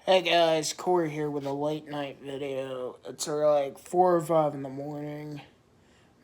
Hey guys, Corey here with a late night video. It's like 4 or 5 in the morning.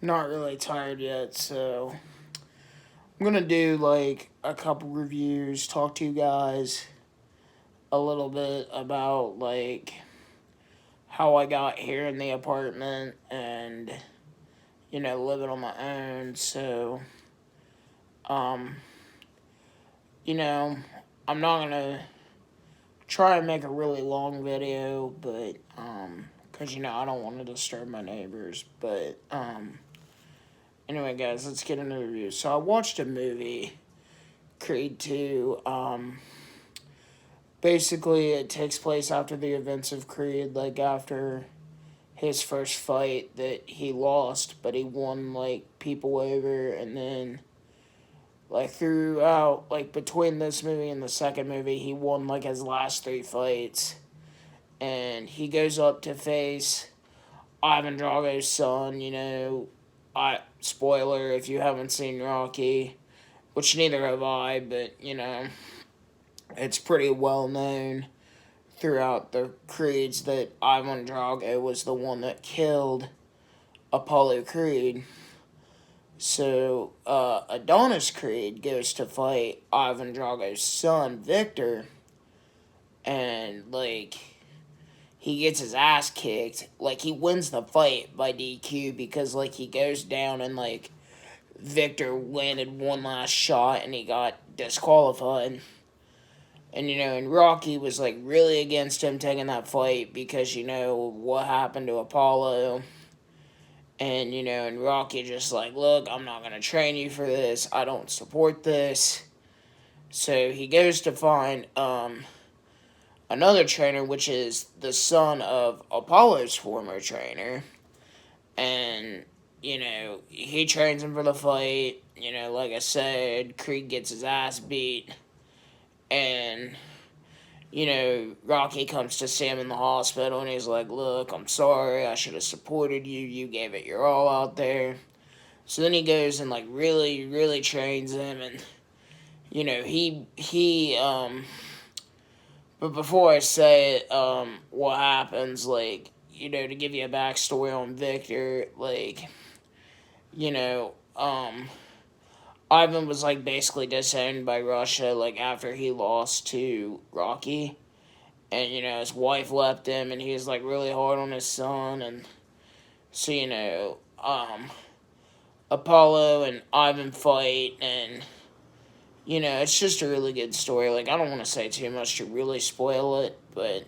Not really tired yet, so I'm gonna do like a couple reviews, talk to you guys a little bit about like how I got here in the apartment and living on my own. So, um, you know, I'm not gonna try and make a really long video, but because I don't want to disturb my neighbors. But anyway, guys, let's get into the review. So I watched a movie, Creed 2. Basically, it takes place after the events of Creed, like after his first fight that he lost, but he won like people over, and then like throughout, like between this movie and the second movie, he won like his last three fights, and he goes up to face Ivan Drago's son. I spoiler if you haven't seen Rocky, which neither have I, but it's pretty well known throughout the creeds that Ivan Drago was the one that killed Apollo Creed. So Adonis Creed goes to fight Ivan Drago's son Victor, and like he gets his ass kicked. Like he wins the fight by DQ because like he goes down and like Victor landed one last shot and he got disqualified. And Rocky was like really against him taking that fight because what happened to Apollo. And Rocky just like, look, I'm not gonna train you for this. I don't support this. So he goes to find another trainer, which is the son of Apollo's former trainer. And, he trains him for the fight. Like I said, Creed gets his ass beat. And, Rocky comes to see him in the hospital and he's like, look, I'm sorry. I should have supported you. You gave it your all out there. So then he goes and, like, really, really trains him. And, but before I say what happens, like, to give you a backstory on Victor, like, you know, Ivan was, like, basically disowned by Russia, like, after he lost to Rocky. And, his wife left him, and he was, like, really hard on his son. And so, Apollo and Ivan fight, and, it's just a really good story. Like, I don't want to say too much to really spoil it, but,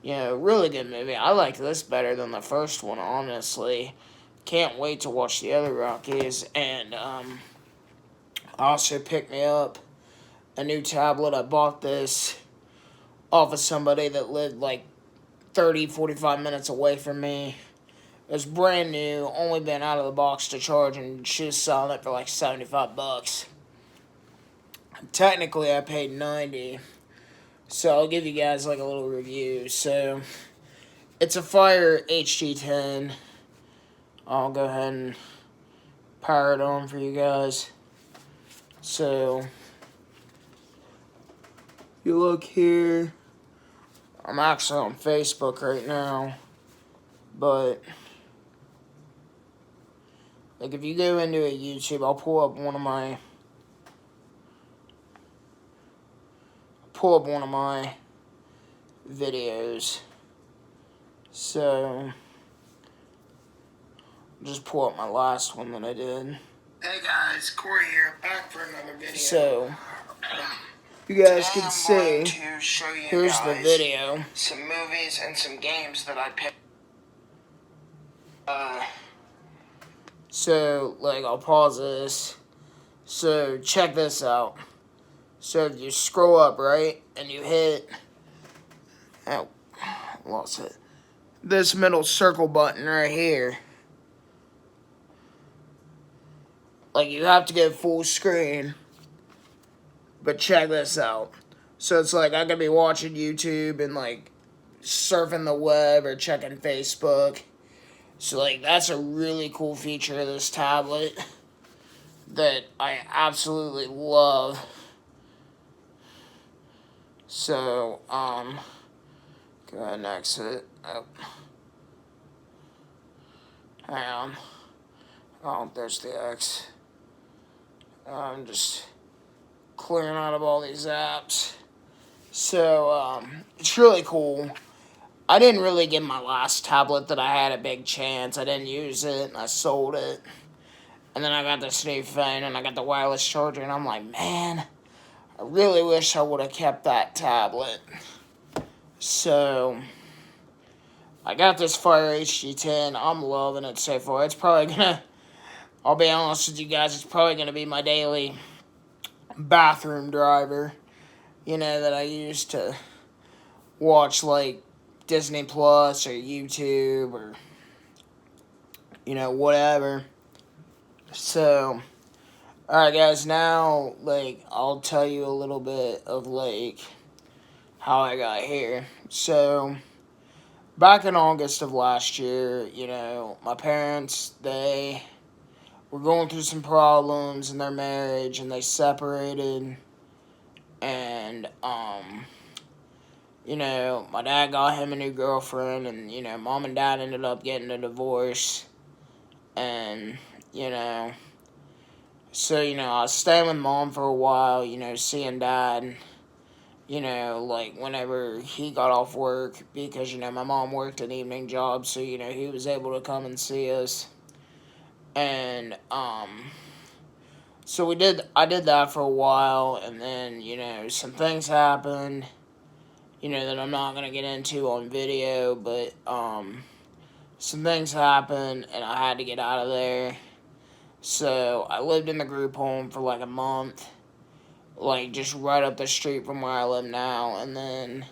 really good movie. I like this better than the first one, honestly. Can't wait to watch the other Rockies. And also picked me up a new tablet. I bought this off of somebody that lived like 30-45 minutes away from me. It was brand new, only been out of the box to charge, and she was selling it for like $75. Technically, I paid $90. So I'll give you guys like a little review. So it's a Fire HG10. I'll go ahead and power it on for you guys. So you look here. I'm actually on Facebook right now, but like if you go into a YouTube, I'll pull up one of my videos. So just pull up my last one that I did. Hey guys, Corey here, back for another video. So you guys can see, here's the video. Some movies and some games that I picked. So, like, I'll pause this. So, check this out. So, if you scroll up, right, and you hit, oh, lost it. This middle circle button right here. Like, you have to get full screen. But check this out. So, it's like, I could be watching YouTube and, like, surfing the web or checking Facebook. So, like, that's a really cool feature of this tablet that I absolutely love. So, Go ahead and exit. Oh. Hang on. Oh, there's the X. I'm just clearing out of all these apps. So, it's really cool. I didn't really give my last tablet that I had a big chance. I didn't use it, and I sold it. And then I got this new phone, and I got the wireless charger, and I'm like, man, I really wish I would have kept that tablet. So, I got this Fire HD10. I'm loving it so far. It's probably gonna, I'll be honest with you guys, it's probably gonna be my daily bathroom driver, that I use to watch, like, Disney Plus or YouTube or, whatever. So, alright guys, now, I'll tell you a little bit of, how I got here. So, back in August of last year, my parents, they were going through some problems in their marriage, and they separated, and, my dad got him a new girlfriend, and, mom and dad ended up getting a divorce, and, so, I was staying with mom for a while, seeing dad, whenever he got off work, because, my mom worked an evening job, so, he was able to come and see us, and, so I did that for a while, and then, some things happened, that I'm not going to get into on video, but, some things happened, and I had to get out of there. So, I lived in the group home for a month, just right up the street from where I live now, and then,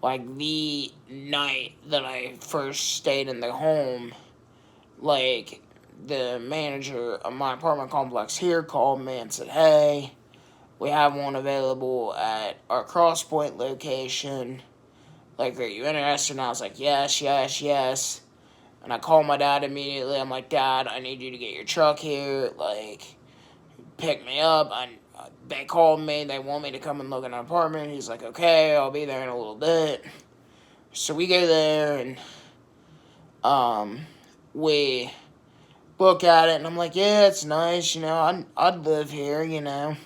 the night that I first stayed in the home, the manager of my apartment complex here called me and said, hey, we have one available at our Crosspoint location, are you interested? And I was like, yes, yes, yes. And I called my dad immediately. I'm like, Dad, I need you to get your truck here. Pick me up. They called me. They want me to come and look at an apartment. He's like, okay, I'll be there in a little bit. So we go there, and we look at it. And I'm like, yeah, it's nice. I'd live here, And,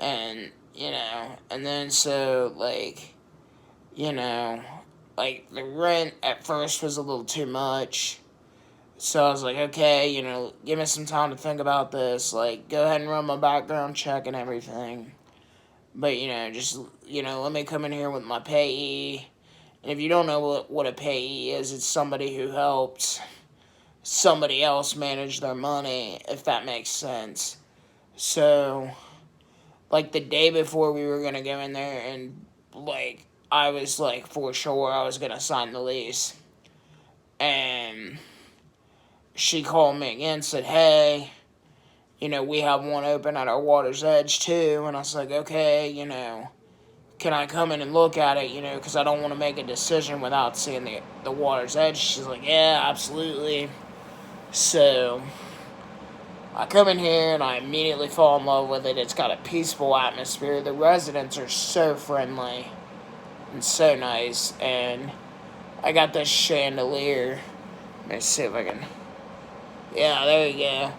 and then so, the rent at first was a little too much. So I was like, okay, give me some time to think about this. Go ahead and run my background check and everything. But, just, let me come in here with my payee. And if you don't know what a payee is, it's somebody who helps somebody else manage their money, if that makes sense. So, the day before we were going to go in there and, I was, for sure I was going to sign the lease. And she called me again and said, hey, we have one open at our Water's Edge, too. And I was like, okay, can I come in and look at it, because I don't want to make a decision without seeing the Water's Edge. She's like, yeah, absolutely. So, I come in here and I immediately fall in love with it. It's got a peaceful atmosphere. The residents are so friendly and so nice, and I got this chandelier. Let me see if I can. Yeah, there you go.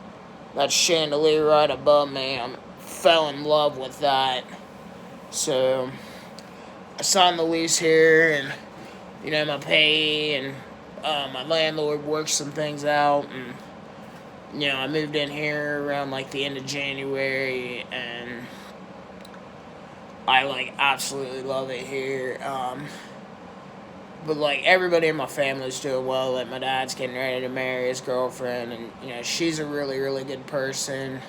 That chandelier right above me. I fell in love with that. So, I signed the lease here, and, my pay, and my landlord worked some things out, and, I moved in here around, the end of January, and I, absolutely love it here. But, everybody in my family's doing well. My dad's getting ready to marry his girlfriend, and, she's a really, really good person.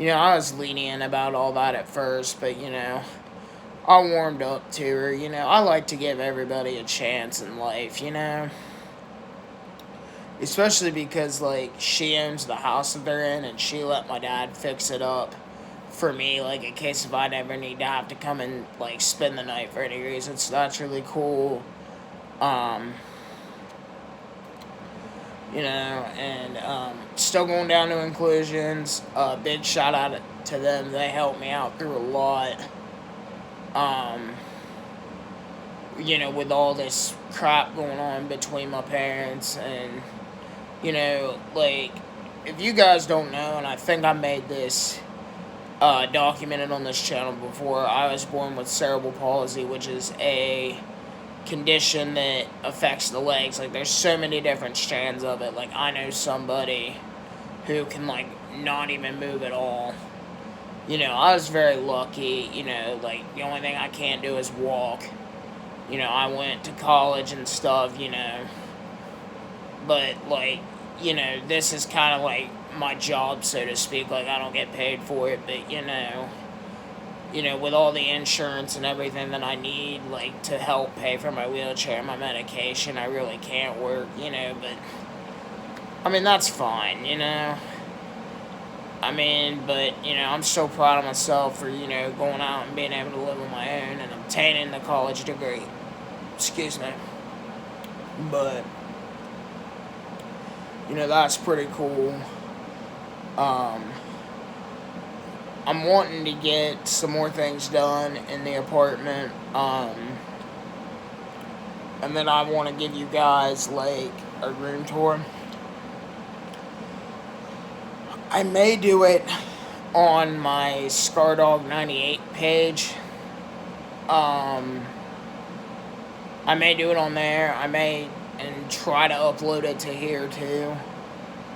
I was lenient about all that at first, but, I warmed up to her. I like to give everybody a chance in life, Especially because, she owns the house that they're in, and she let my dad fix it up for me, in case if I'd ever need to have to come and, spend the night for any reason. So that's really cool. Still going down to Inclusions. Big shout out to them. They helped me out through a lot. you know, with all this crap going on between my parents and, you know, like, if you guys don't know, and I think I made this documented on this channel before, I was born with cerebral palsy, which is a condition that affects the legs. Like, there's so many different strands of it. Like, I know somebody who can, like, not even move at all. You know, I was very lucky, you know, like, the only thing I can't do is walk. You know, I went to college and stuff, you know, but, like, you know, this is kind of like my job, so to speak. Like, I don't get paid for it, but, you know, with all the insurance and everything that I need, like, to help pay for my wheelchair and my medication, I really can't work, you know, but, I mean, that's fine, you know. I mean, but, you know, I'm so proud of myself for, you know, going out and being able to live on my own and obtaining the college degree. Excuse me. But, you know, that's pretty cool. I'm wanting to get some more things done in the apartment. And then I want to give you guys, like, a room tour. I may do it on my Scardog98 page. I may do it on there. I may and try to upload it to here too.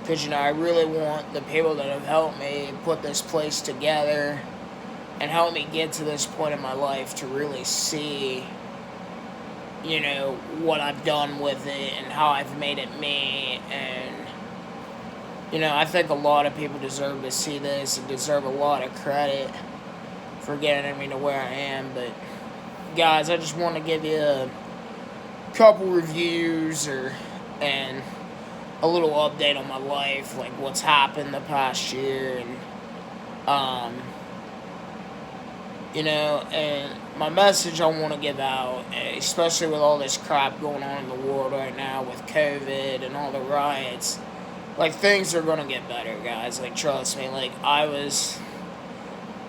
Because, you know, I really want the people that have helped me put this place together and help me get to this point in my life to really see, you know, what I've done with it and how I've made it me. And, you know, I think a lot of people deserve to see this and deserve a lot of credit for getting me to where I am. But, guys, I just want to give you a couple reviews and a little update on my life, like what's happened the past year, and you know, and my message I want to give out, especially with all this crap going on in the world right now with COVID and all the riots, like, things are gonna get better, guys. Like, trust me. Like, I was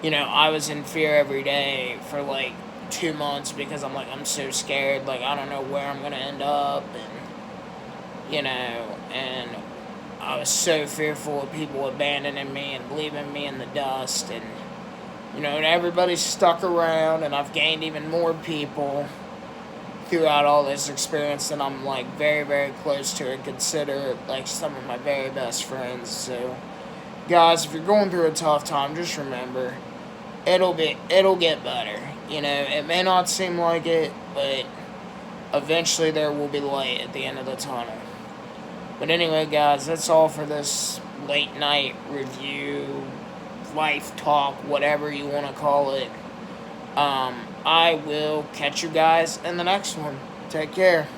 in fear every day for like 2 months because I'm so scared. Like, I don't know where I'm gonna end up, and, you know, and I was so fearful of people abandoning me and leaving me in the dust, and, you know, and everybody's stuck around, and I've gained even more people throughout all this experience that I'm, like, very, very close to and consider, like, some of my very best friends. So, guys, if you're going through a tough time, just remember, it'll get better. You know, it may not seem like it, but eventually there will be light at the end of the tunnel. But anyway, guys, that's all for this late night review, life talk, whatever you want to call it. I will catch you guys in the next one. Take care.